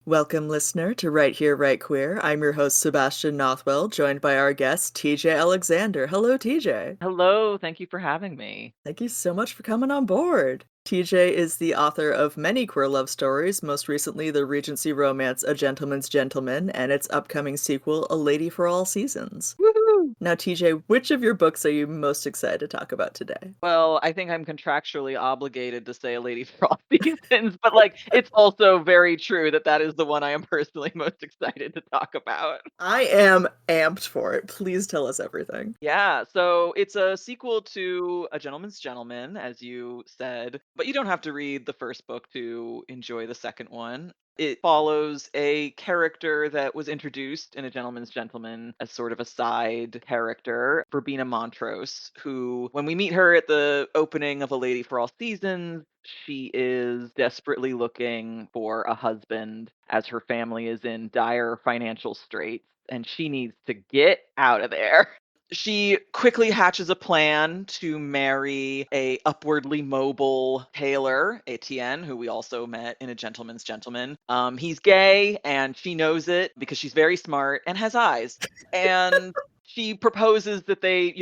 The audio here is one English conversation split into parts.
Welcome, listener, to Right Here, Right Queer. I'm your host, Sebastian Nothwell, joined by our guest, TJ Alexander. Hello, TJ. Hello, thank you for having me. Thank you so much for coming on board. TJ is the author of many queer love stories, most recently the Regency romance A Gentleman's Gentleman and its upcoming sequel, A Lady for All Seasons. Woohoo! Now, TJ, which of your books are you most excited to talk about today? Well, I think I'm contractually obligated to say A Lady for All Seasons, but, it's also very true that that is the one I am personally most excited to talk about. I am amped for it. Please tell us everything. Yeah, so it's a sequel to A Gentleman's Gentleman, as you said, but you don't have to read the first book to enjoy the second one. It follows a character that was introduced in A Gentleman's Gentleman as sort of a side character, Verbena Montrose, who, when we meet her at the opening of A Lady for All Seasons, she is desperately looking for a husband as her family is in dire financial straits and she needs to get out of there. She quickly hatches a plan to marry a upwardly mobile tailor, Etienne, who we also met in A Gentleman's Gentleman. He's gay, and she knows it because she's very smart and has eyes. And she proposes that they,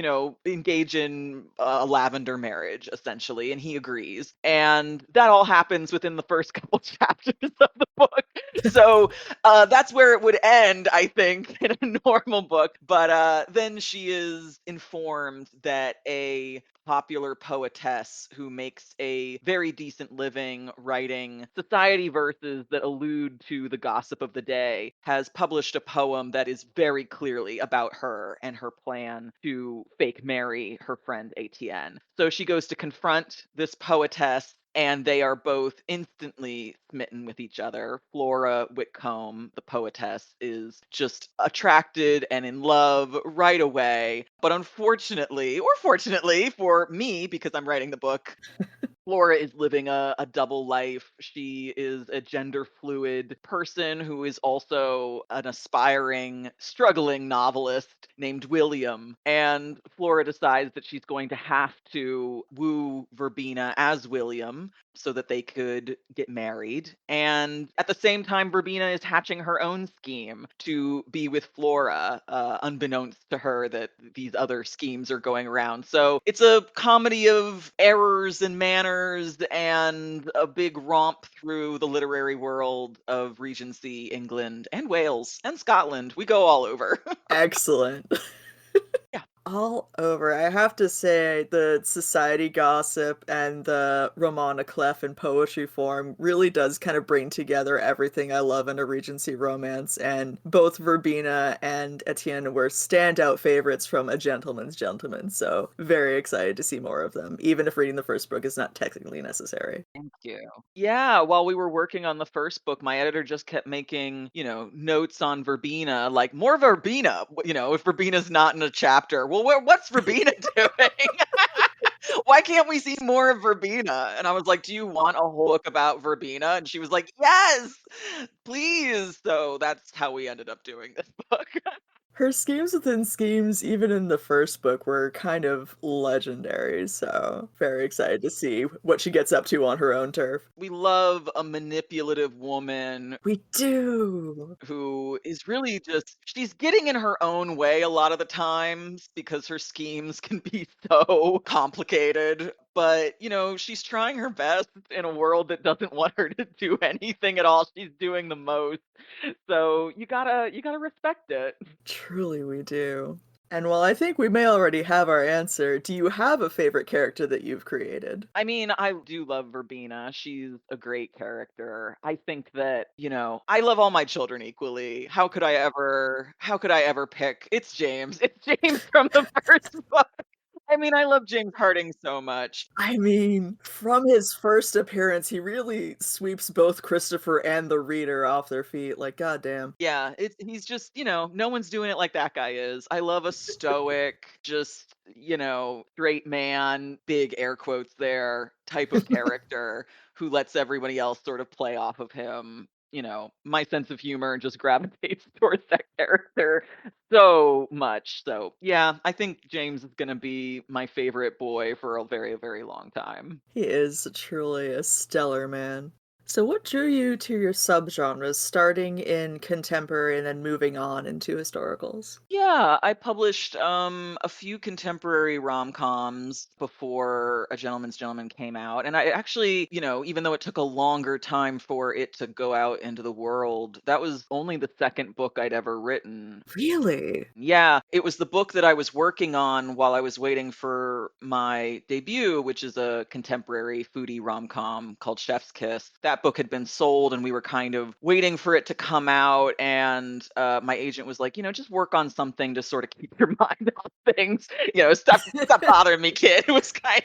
engage in a lavender marriage, essentially, and he agrees. And that all happens within the first couple chapters of the book. So that's where it would end, I think, in a normal book. But then she is informed that a popular poetess who makes a very decent living writing society verses that allude to the gossip of the day has published a poem that is very clearly about her and her plan to fake marry her friend Etienne. So she goes to confront this poetess and they are both instantly smitten with each other. Flora Whitcomb, the poetess, is just attracted and in love right away. But unfortunately, or fortunately for me, because I'm writing the book, Flora is living a double life. She is a gender fluid person who is also an aspiring, struggling novelist named William. And Flora decides that she's going to have to woo Verbena as William so that they could get married. And at the same time, Verbena is hatching her own scheme to be with Flora, unbeknownst to her that these other schemes are going around. So it's a comedy of errors and manners and a big romp through the literary world of Regency, England, and Wales, and Scotland. We go all over. Excellent. Yeah. All over. I have to say, the society gossip and the roman-a-clef in poetry form really does kind of bring together everything I love in a Regency romance, and both Verbena and Etienne were standout favorites from A Gentleman's Gentleman, so very excited to see more of them, even if reading the first book is not technically necessary. Thank you. Yeah, while we were working on the first book, my editor just kept making, notes on Verbena, like more Verbena. If Verbena's not in a chapter, well, what's Verbena doing? Why can't we see more of Verbena? And I was like, do you want a whole book about Verbena? And she was like, yes, please. So that's how we ended up doing this book. Her schemes within schemes, even in the first book, were kind of legendary, so very excited to see what she gets up to on her own turf. We love a manipulative woman We do! who is really just she's getting in her own way a lot of the times because her schemes can be so complicated, but she's trying her best in a world that doesn't want her to do anything at all. She's doing the most. So you got to respect it. Truly, we do. And while I think we may already have our answer, do you have a favorite character that you've created? I mean, I do love Verbena. She's a great character. I think that, I love all my children equally. How could I ever pick? It's James. It's James from the first book. I mean, I love James Harding so much. I mean, from his first appearance, he really sweeps both Christopher and the reader off their feet. Like, goddamn. Yeah, he's just, no one's doing it like that guy is. I love a stoic, just, straight man, big air quotes there, type of character who lets everybody else sort of play off of him. My sense of humor just gravitates towards that character so much. So, yeah, I think James is going to be my favorite boy for a very, very long time. He is truly a stellar man. So what drew you to your subgenres, starting in contemporary and then moving on into historicals? Yeah, I published a few contemporary rom-coms before A Gentleman's Gentleman came out. And I actually, even though it took a longer time for it to go out into the world, that was only the second book I'd ever written. Really? Yeah, it was the book that I was working on while I was waiting for my debut, which is a contemporary foodie rom-com called Chef's Kiss. That book had been sold and we were kind of waiting for it to come out. And my agent was like, just work on something to sort of keep your mind off things. Stop bothering me, kid. It was kind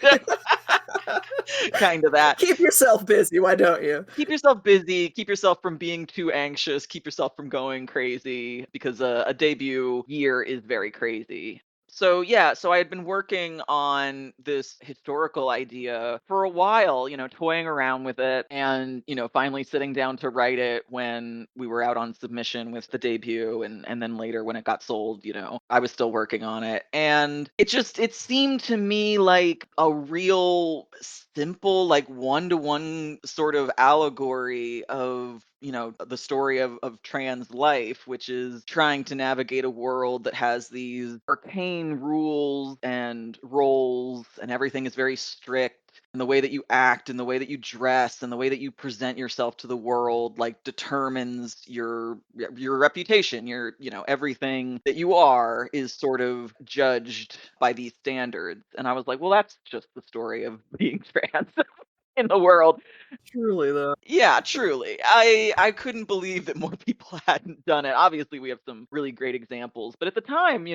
of that. Keep yourself busy, why don't you? Keep yourself busy, keep yourself from being too anxious, keep yourself from going crazy because a debut year is very crazy. So yeah, so I had been working on this historical idea for a while, toying around with it and, finally sitting down to write it when we were out on submission with the debut and then later when it got sold, I was still working on it. And it seemed to me like a real simple, like one-to-one sort of allegory of the story of trans life, which is trying to navigate a world that has these arcane rules and roles, and everything is very strict. And the way that you act and the way that you dress and the way that you present yourself to the world like determines your reputation, everything that you are is sort of judged by these standards. And I was like, well, that's just the story of being trans in the world. Truly, though. Yeah, truly. I couldn't believe that more people hadn't done it. Obviously, we have some really great examples, but at the time,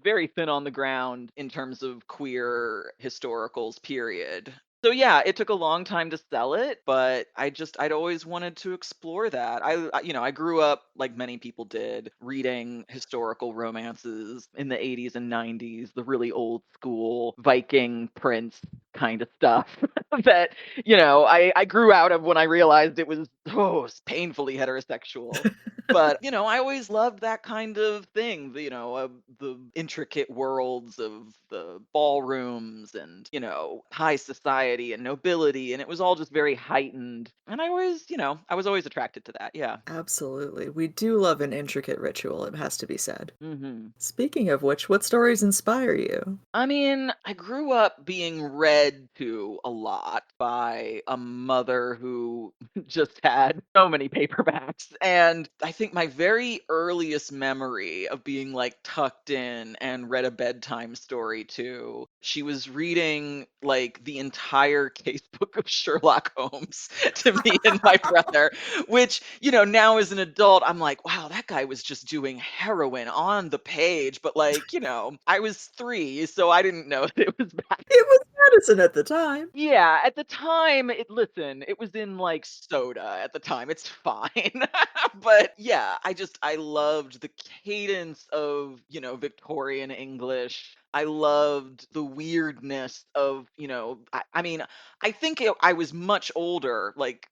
very thin on the ground in terms of queer historicals, period. So yeah, it took a long time to sell it, but I'd always wanted to explore that. I grew up like many people did, reading historical romances in the 80s and 90s, the really old school Viking prince kind of stuff that I grew out of when I realized it was painfully heterosexual. But, I always loved that kind of thing, the intricate worlds of the ballrooms and, high society and nobility. And it was all just very heightened. And I was always attracted to that. Yeah. Absolutely. We do love an intricate ritual, it has to be said. Hmm. Speaking of which, what stories inspire you? I mean, I grew up being read to a lot by a mother who just had so many paperbacks. And I think my very earliest memory of being like tucked in and read a bedtime story to, she was reading like the entire casebook of Sherlock Holmes to me and my brother, which, now as an adult, I'm like, wow, that guy was just doing heroin on the page. But like, I was 3, so I didn't know that it was back. It was medicine at the time. Yeah, at the time, it was in like soda at the time. It's fine. But yeah, I loved the cadence of, Victorian English. I loved the weirdness of, I mean, I think I was much older, like,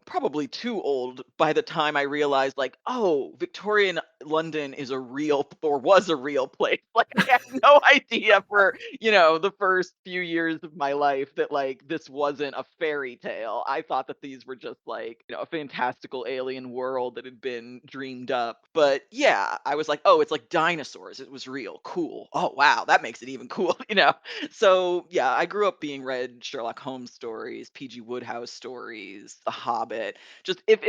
probably too old by the time I realized, like, oh, Victorian London is a real or was a real place. Like, I had no idea for, the first few years of my life that, like, this wasn't a fairy tale. I thought that these were just, like, a fantastical alien world that had been dreamed up. But yeah, I was like, oh, it's like dinosaurs. It was real. Cool. Oh, wow. That makes it even cool, So yeah, I grew up being read Sherlock Holmes stories, P.G. Wodehouse stories, The Hobbit. Just if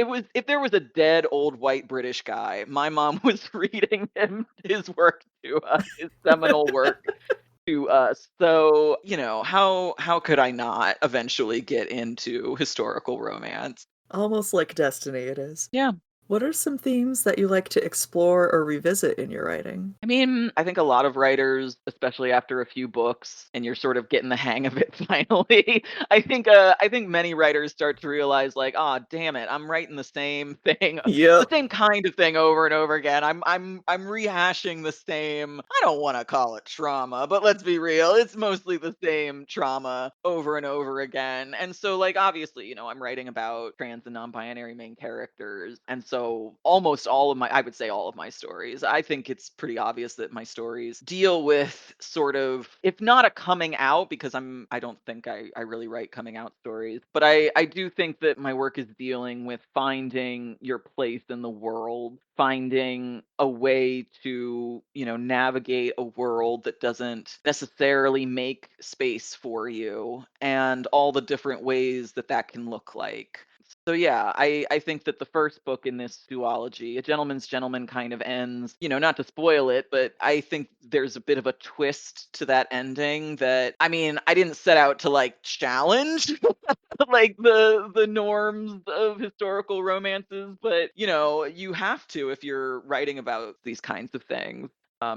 there was a dead old white British guy, my mom was reading him his work to us, his seminal work to us. So, how could I not eventually get into historical romance? Almost like destiny it is. Yeah. What are some themes that you like to explore or revisit in your writing? I mean, I think a lot of writers, especially after a few books and you're sort of getting the hang of it finally, I think many writers start to realize like, "Ah, damn it, I'm writing the same thing, the Yep. same kind of thing over and over again. I'm rehashing the same, I don't want to call it trauma, but let's be real, it's mostly the same trauma over and over again." And so like obviously, I'm writing about trans and non-binary main characters. And so so almost all of my I would say all of my stories. I think it's pretty obvious that my stories deal with sort of, if not a coming out, because I don't think I really write coming out stories, but I do think that my work is dealing with finding your place in the world, finding a way to, navigate a world that doesn't necessarily make space for you, and all the different ways that that can look like. So yeah, I think that the first book in this duology, A Gentleman's Gentleman, kind of ends, not to spoil it, but I think there's a bit of a twist to that ending that, I mean, I didn't set out to like challenge like the norms of historical romances, but you have to if you're writing about these kinds of things.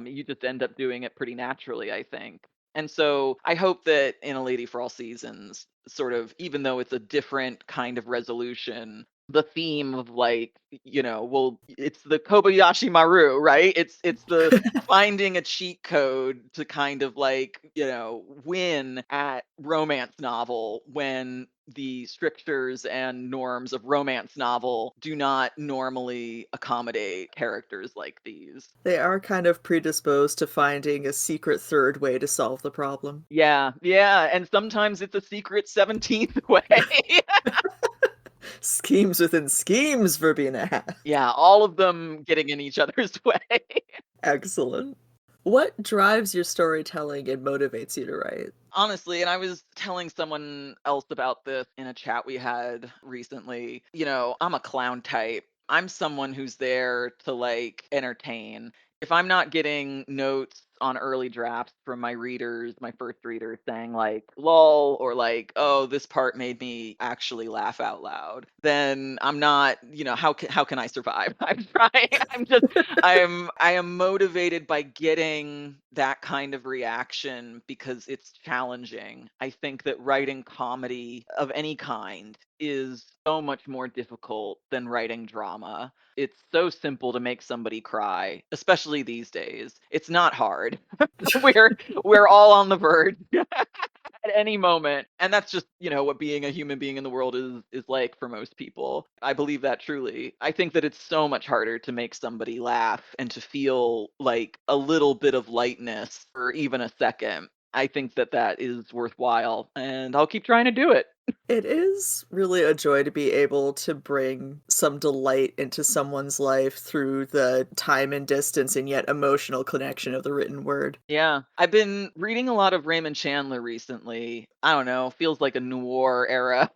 You just end up doing it pretty naturally, I think. And so I hope that in A Lady for All Seasons, sort of, even though it's a different kind of resolution, the theme of like, well, it's the Kobayashi Maru, right? It's the finding a cheat code to kind of like, win at romance novel when the strictures and norms of romance novel do not normally accommodate characters like these. They are kind of predisposed to finding a secret third way to solve the problem. Yeah, yeah, and sometimes it's a secret 17th way. Schemes within schemes, Verbena. Yeah, all of them getting in each other's way. Excellent. What drives your storytelling and motivates you to write? Honestly, and I was telling someone else about this in a chat we had recently. I'm a clown type. I'm someone who's there to like entertain. If I'm not getting notes on early drafts from my readers, my first readers saying like lol or like, oh, this part made me actually laugh out loud, then I'm not, how can I survive? I'm trying. I am motivated by getting that kind of reaction because it's challenging. I think that writing comedy of any kind is so much more difficult than writing drama. It's so simple to make somebody cry, especially these days. It's not hard. We're all on the verge at any moment. And that's just, what being a human being in the world is like for most people. I believe that truly. I think that it's so much harder to make somebody laugh and to feel like a little bit of lightness for even a second. I think that that is worthwhile, and I'll keep trying to do it. It is really a joy to be able to bring some delight into someone's life through the time and distance and yet emotional connection of the written word. Yeah, I've been reading a lot of Raymond Chandler recently. I don't know, feels like a noir era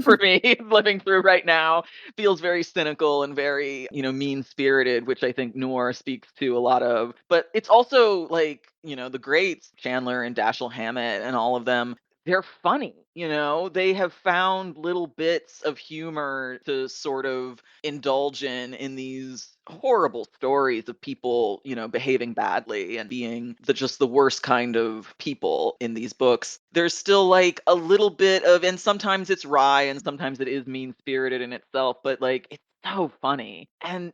for me living through right now. Feels very cynical and very, mean-spirited, which I think noir speaks to a lot of. But it's also like, the greats, Chandler and Dashiell Hammett and all of them, they're funny, They have found little bits of humor to sort of indulge in these horrible stories of people, behaving badly and being just the worst kind of people in these books. There's still like a little bit of, and sometimes it's wry and sometimes it is mean spirited in itself, but like it's so funny. And,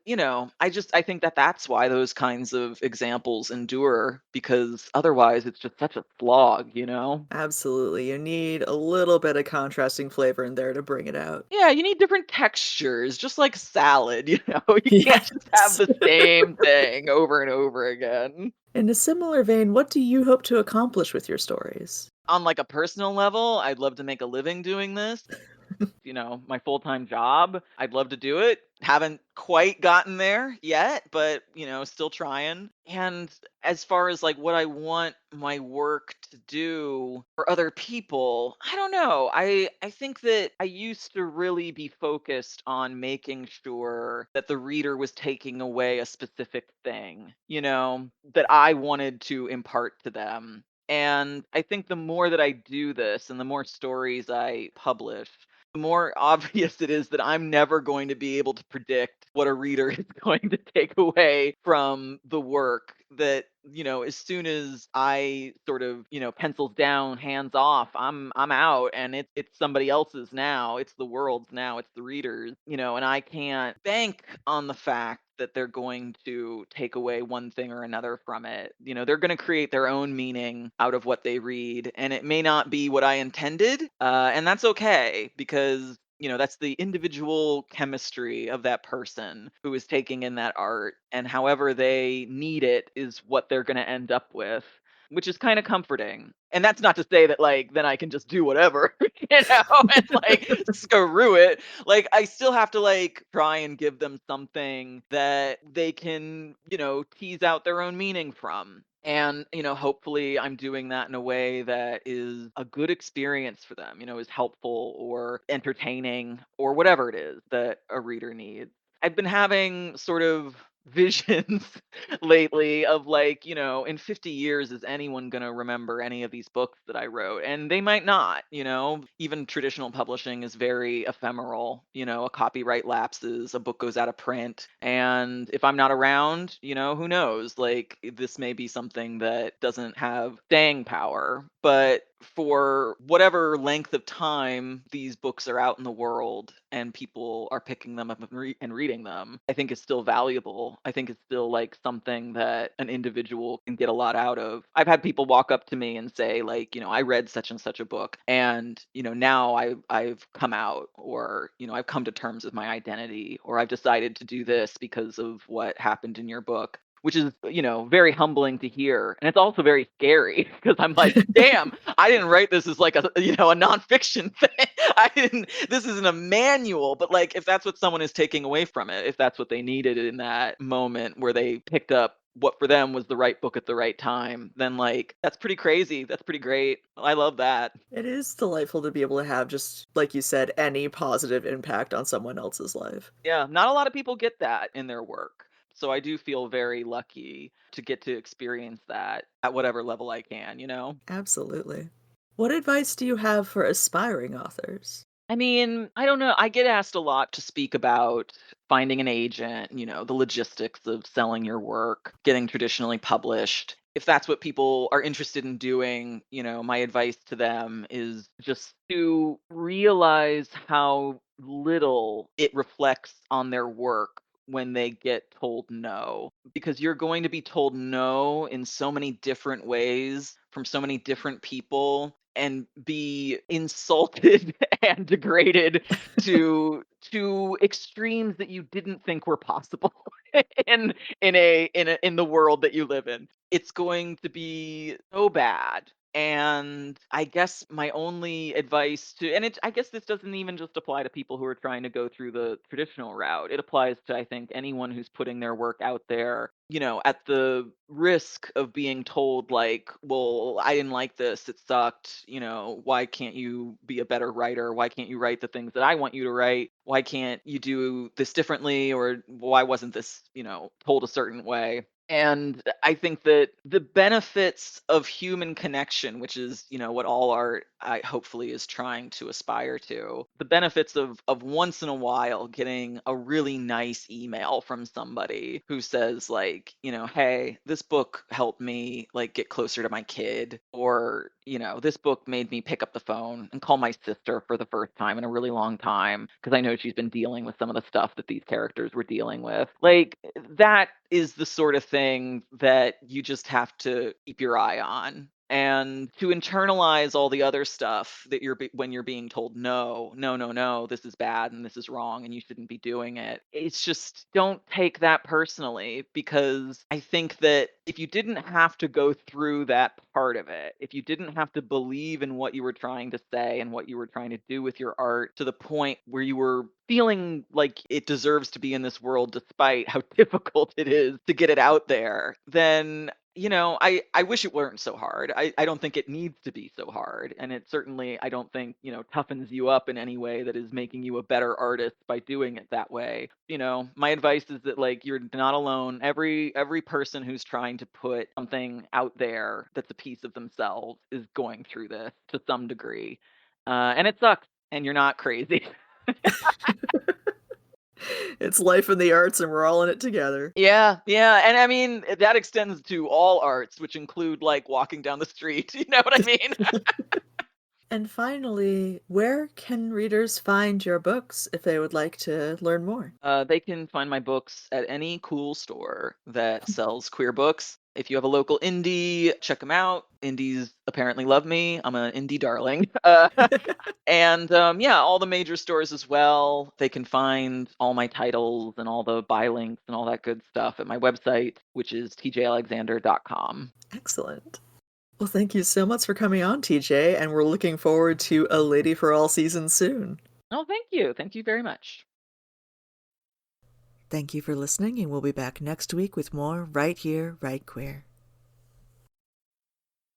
I think that that's why those kinds of examples endure, because otherwise it's just such a slog, Absolutely. You need a little bit of contrasting flavor in there to bring it out. Yeah, you need different textures, just like salad, You can't just have Yes. the same thing over and over again. In a similar vein, what do you hope to accomplish with your stories? On like a personal level, I'd love to make a living doing this. My full-time job. I'd love to do it. Haven't quite gotten there yet, but still trying. And as far as like what I want my work to do for other people, I don't know. I think that I used to really be focused on making sure that the reader was taking away a specific thing, that I wanted to impart to them. And I think the more that I do this and the more stories I publish, the more obvious it is that I'm never going to be able to predict what a reader is going to take away from the work. That, as soon as I sort of, pencils down, hands off, I'm out, and it's somebody else's now. It's the world's now. It's the readers, and I can't bank on the fact that they're going to take away one thing or another from it. They're going to create their own meaning out of what they read, and it may not be what I intended, and that's okay, because that's the individual chemistry of that person who is taking in that art, and however they need it is what they're going to end up with, which is kind of comforting. And that's not to say that like then I can just do whatever, and like screw it. Like I still have to like try and give them something that they can, tease out their own meaning from. And, hopefully I'm doing that in a way that is a good experience for them, is helpful or entertaining or whatever it is that a reader needs. I've been having sort of visions lately of like, in 50 years, is anyone going to remember any of these books that I wrote? And they might not, even traditional publishing is very ephemeral. A copyright lapses, a book goes out of print. And if I'm not around, who knows? Like, this may be something that doesn't have staying power. But for whatever length of time these books are out in the world and people are picking them up and reading them, I think it's still valuable. I think it's still like something that an individual can get a lot out of. I've had people walk up to me and say, like, I read such and such a book, and now I've come out, or I've come to terms with my identity, or I've decided to do this because of what happened in your book, which is, very humbling to hear. And it's also very scary because I'm like, damn, I didn't write this as like a nonfiction thing. This isn't a manual, but like, if that's what someone is taking away from it, if that's what they needed in that moment where they picked up what for them was the right book at the right time, then like, that's pretty crazy. That's pretty great. I love that. It is delightful to be able to have, just like you said, any positive impact on someone else's life. Yeah, not a lot of people get that in their work. So I do feel very lucky to get to experience that at whatever level I can. Absolutely. What advice do you have for aspiring authors? I mean, I don't know. I get asked a lot to speak about finding an agent, the logistics of selling your work, getting traditionally published. If that's what people are interested in doing, my advice to them is just to realize how little it reflects on their work when they get told no. Because you're going to be told no in so many different ways from so many different people and be insulted and degraded to extremes that you didn't think were possible in in the world that you live in. It's going to be so bad. And I guess my only advice to, and I guess this doesn't even just apply to people who are trying to go through the traditional route. It applies to, I think, anyone who's putting their work out there, at the risk of being told, like, well, I didn't like this, it sucked, why can't you be a better writer? Why can't you write the things that I want you to write? Why can't you do this differently? Or why wasn't this, told a certain way? And I think that the benefits of human connection, which is, what all art hopefully is trying to aspire to, the benefits of once in a while getting a really nice email from somebody who says like, hey, this book helped me like get closer to my kid, or, this book made me pick up the phone and call my sister for the first time in a really long time because I know she's been dealing with some of the stuff that these characters were dealing with. Like, that is the sort of thing that you just have to keep your eye on. And to internalize all the other stuff that when you're being told no, no, no, no, this is bad and this is wrong and you shouldn't be doing it. It's just, don't take that personally, because I think that if you didn't have to go through that part of it, if you didn't have to believe in what you were trying to say and what you were trying to do with your art to the point where you were feeling like it deserves to be in this world despite how difficult it is to get it out there, then I wish it weren't so hard. I don't think it needs to be so hard. And it certainly, I don't think, toughens you up in any way that is making you a better artist by doing it that way. My advice is that like, you're not alone. Every person who's trying to put something out there that's a piece of themselves is going through this to some degree. And it sucks, and you're not crazy. It's life in the arts, and we're all in it together. Yeah, yeah, and I mean, that extends to all arts, which include, like, walking down the street, you know what I mean? And finally, where can readers find your books if they would like to learn more? They can find my books at any cool store that sells queer books. If you have a local indie, check them out. Indies apparently love me. I'm an indie darling. And yeah, all the major stores as well. They can find all my titles and all the buy links and all that good stuff at my website, which is tjalexander.com. Excellent. Well, thank you so much for coming on, TJ, and we're looking forward to A Lady for All Seasons soon. Oh, thank you. Thank you very much. Thank you for listening, and we'll be back next week with more Right Here, Right Queer.